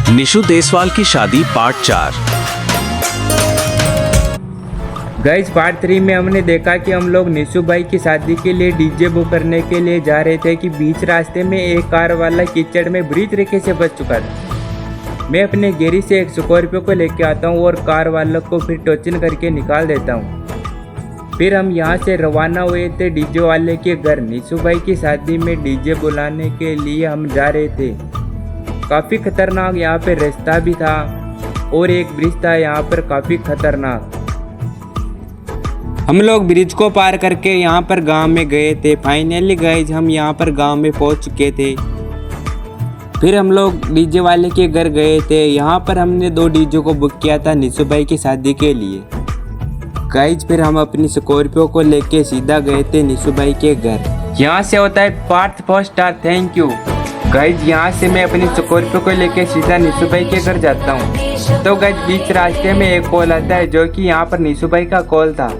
निशु देसवाल की शादी part 4। Guys part 3 में हमने देखा कि हम लोग निशु भाई की शादी के लिए डीजे बुक करने के लिए जा रहे थे कि बीच रास्ते में एक कार वाला कीचड़ में बुरी तरीके से फंस चुका था। मैं अपने गैरेज से एक स्कॉर्पियो को लेके आता हूँ और कार वालों को फिर टोचन करके निकाल देता हूँ। फिर हम यहाँ से रवाना हुए थे डीजे वाले के घर। निशु भाई की शादी में डीजे बुलाने के लिए हम जा रहे थे। काफ़ी खतरनाक यहाँ पे रास्ता भी था और एक ब्रिज था यहाँ पर काफ़ी खतरनाक। हम लोग ब्रिज को पार करके यहाँ पर गांव में गए थे। फाइनली गाइज हम यहाँ पर गांव में पहुँच चुके थे। फिर हम लोग डीजे वाले के घर गए थे। यहाँ पर हमने 2 डीजे को बुक किया था निशु भाई की शादी के लिए। गाइज फिर हम अपनी स्कॉर्पियो को लेके सीधा गए थे निशु भाई के घर। यहाँ से होता है part 4 star. Thank you guys. यहाँ से मैं अपनी स्कॉर्पियो को लेके सीधा निशु भाई के घर जाता हूँ। तो गाइज बीच रास्ते में एक कॉल आता है जो कि यहाँ पर निशु भाई का कॉल था।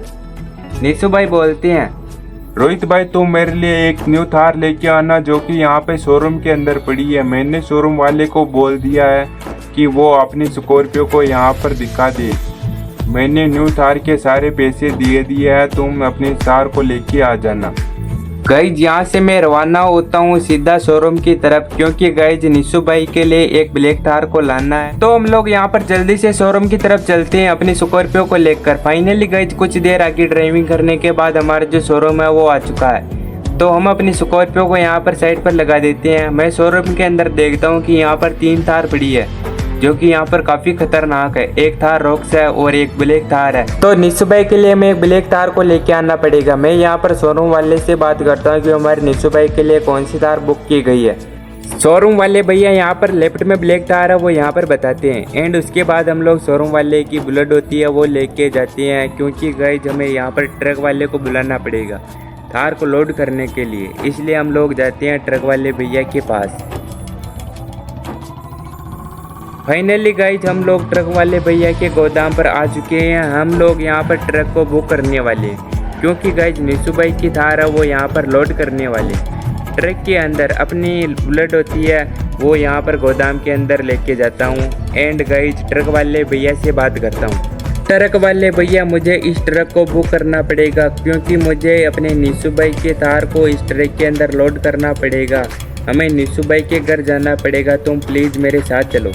निशु भाई बोलते हैं, रोहित भाई तुम मेरे लिए एक न्यू थार लेके आना जो कि यहाँ पे शोरूम के अंदर पड़ी है। मैंने शोरूम वाले को बोल दिया है कि वो अपनी स्कॉर्पियो को यहाँ पर दिखा दे। मैंने न्यू थार के सारे पैसे दिए है, तुम अपनी थार को लेके आ जाना। गाइज यहाँ से मैं रवाना होता हूँ सीधा शोरूम की तरफ, क्योंकि गाइज निशु भाई के लिए एक ब्लैक थार को लाना है। तो हम लोग यहाँ पर जल्दी से शोरूम की तरफ चलते हैं अपनी स्कॉर्पियो को लेकर। फाइनली गाइज कुछ देर आगे ड्राइविंग करने के बाद हमारा जो शोरूम है वो आ चुका है। तो हम अपनी स्कॉर्पियो को यहाँ पर साइड पर लगा देते हैं। मैं शोरूम के अंदर देखता हूँ कि यहाँ पर 3 थार पड़ी है जो कि यहाँ पर काफ़ी खतरनाक है। एक थार रॉक्स है और एक ब्लैक थार है। तो निशु भाई के लिए मैं एक ब्लैक थार को लेके आना पड़ेगा। मैं यहाँ पर शोरूम वाले से बात करता हूँ कि हमारे निशु भाई के लिए कौन सी थार बुक की गई है। शोरूम वाले भैया यहाँ पर लेफ्ट में ब्लैक थार है वो यहाँ पर बताते हैं। एंड उसके बाद हम लोग शोरूम वाले की बुलेट होती है वो लेके जाते हैं, क्योंकि गाइज हमें यहाँ पर ट्रक वाले को बुलाना पड़ेगा थार को लोड करने के लिए। इसलिए हम लोग जाते हैं ट्रक वाले भैया के पास। फाइनली गाइज हम लोग ट्रक वाले भैया के गोदाम पर आ चुके हैं। हम लोग यहाँ पर ट्रक को बुक करने वाले हैं, क्योंकि गाइज निशु भाई की थार है वो यहाँ पर लोड करने वाले। ट्रक के अंदर अपनी बुलेट होती है वो यहाँ पर गोदाम के अंदर लेके जाता हूँ। एंड गाइज ट्रक वाले भैया से बात करता हूँ। ट्रक वाले भैया मुझे इस ट्रक को बुक करना पड़ेगा, क्योंकि मुझे अपने निशु भाई के थार को इस ट्रक के अंदर लोड करना पड़ेगा। हमें निशु भाई के घर जाना पड़ेगा, तुम प्लीज़ मेरे साथ चलो।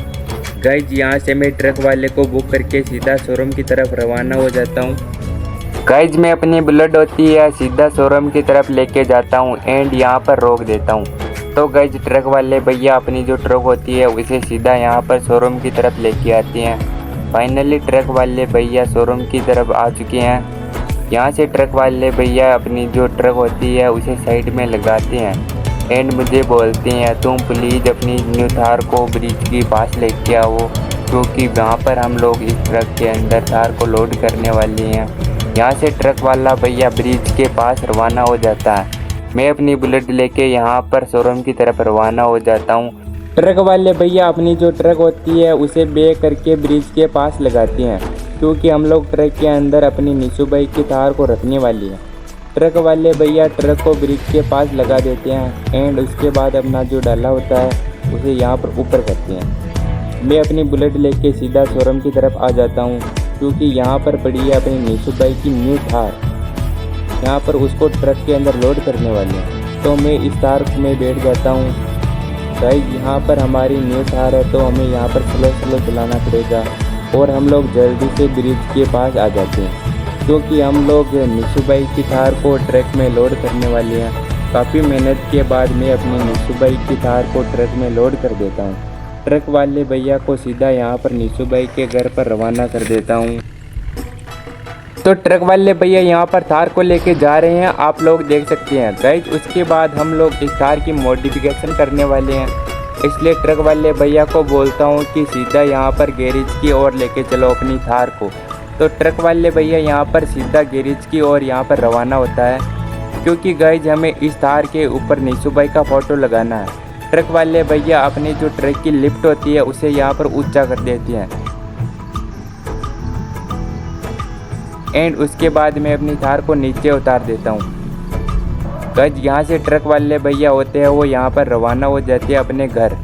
गाइज यहाँ से मैं ट्रक वाले को बुक करके सीधा शोरूम की तरफ रवाना हो जाता हूँ। गाइज मैं अपनी बुलेट होती है सीधा शोरूम की तरफ लेके जाता हूँ एंड यहाँ पर रोक देता हूँ। तो गाइज ट्रक वाले भैया अपनी जो ट्रक होती है उसे सीधा यहाँ पर शोरूम की तरफ लेके आते हैं। फाइनली ट्रक वाले भैया शोरूम की तरफ आ चुके हैं। यहाँ से ट्रक वाले भैया अपनी जो ट्रक होती है उसे साइड में लगाते हैं एंड मुझे बोलते हैं तुम प्लीज़ अपनी न्यू थार को ब्रिज के पास लेके आओ, क्योंकि वहाँ पर हम लोग इस ट्रक के अंदर थार को लोड करने वाले हैं। यहाँ से ट्रक वाला भैया ब्रिज के पास रवाना हो जाता है। मैं अपनी बुलेट लेके यहाँ पर शोरूम की तरफ रवाना हो जाता हूँ। ट्रक वाले भैया अपनी जो ट्रक होती है उसे बे करके ब्रिज के पास लगाते हैं, क्योंकि हम लोग ट्रक के अंदर अपनी निशु भाई की थार को रखने वाली है। ट्रक वाले भैया ट्रक को ब्रिज के पास लगा देते हैं एंड उसके बाद अपना जो डाला होता है उसे यहाँ पर ऊपर करते हैं। मैं अपनी बुलेट लेके सीधा शोरूम की तरफ आ जाता हूँ, क्योंकि यहाँ पर पड़ी है अपनी निशु भाई की न्यू थार। यहाँ पर उसको ट्रक के अंदर लोड करने वाले हैं। तो मैं इस थार में बैठ जाता हूँ। गाइस यहाँ पर हमारी न्यू थार है तो हमें यहाँ पर स्लो चलाना पड़ेगा और हम लोग जल्दी से ब्रिज के पास आ जाते हैं, क्योंकि हम लोग निशु भाई की थार को ट्रक में लोड करने वाले हैं। काफ़ी मेहनत के बाद मैं अपनी निशु भाई की थार को ट्रक में लोड कर देता हूँ। ट्रक वाले भैया को सीधा यहाँ पर निशु भाई के घर पर रवाना कर देता हूँ। तो ट्रक वाले भैया यहाँ पर थार को लेके जा रहे हैं, आप लोग देख सकते हैं। गाइज उसके बाद हम लोग इस थार की मॉडिफिकेशन करने वाले हैं, इसलिए ट्रक वाले भैया को बोलता हूँ कि सीधा यहाँ पर गैरेज की ओर लेके चलो अपनी थार को। तो ट्रक वाले भैया यहाँ पर सीधा गैरेज की ओर यहाँ पर रवाना होता है, क्योंकि गाइज हमें इस थार के ऊपर निशु भाई का फ़ोटो लगाना है। ट्रक वाले भैया अपनी जो ट्रक की लिफ्ट होती है उसे यहाँ पर ऊंचा कर देते हैं एंड उसके बाद मैं अपनी थार को नीचे उतार देता हूँ। गाइज यहाँ से ट्रक वाले भैया होते हैं वो यहाँ पर रवाना हो जाते हैं अपने घर।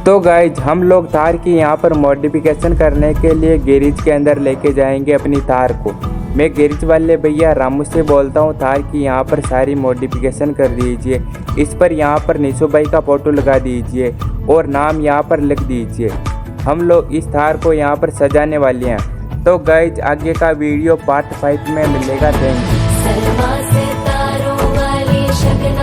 तो गाइज हम लोग थार की यहाँ पर मॉडिफिकेशन करने के लिए गैरेज के अंदर लेके जाएंगे अपनी थार को। मैं गैरेज वाले भैया रामू से बोलता हूँ थार की यहाँ पर सारी मॉडिफिकेशन कर दीजिए। इस पर यहाँ पर निशु भाई का फ़ोटो लगा दीजिए और नाम यहाँ पर लिख दीजिए। हम लोग इस थार को यहाँ पर सजाने वाले हैं। तो गाइज आगे का वीडियो पार्ट 5 में मिलेगा। Thank you.